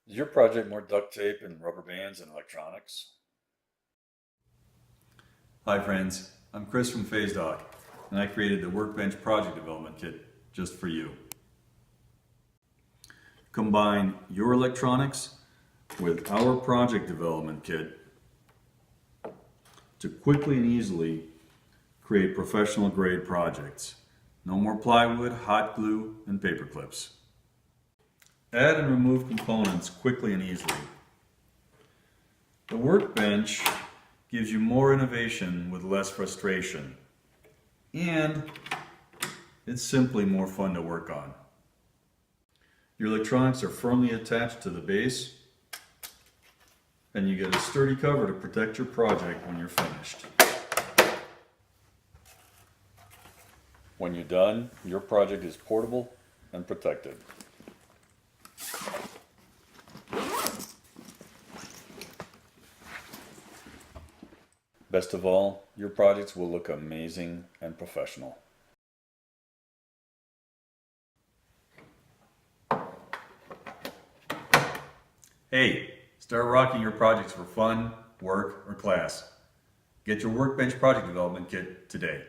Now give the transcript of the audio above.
Is your project more duct tape and rubber bands and electronics? Hi friends, I'm Chris from PhaseDoc, and I created the WorkBench Project Development Kit just for you. Combine your electronics with our project development kit to quickly and easily create professional grade projects. No more plywood, hot glue, and paper clips. Add and remove components quickly and easily. The Workbench gives you more innovation with less frustration, and it's simply more fun to work on. Your electronics are firmly attached to the base, and you get a sturdy cover to protect your project when you're finished. When you're done, your project is portable and protected. Best of all, your projects will look amazing and professional. Hey, start rocking your projects for fun, work, or class. Get your Workbench Project Development Kit today.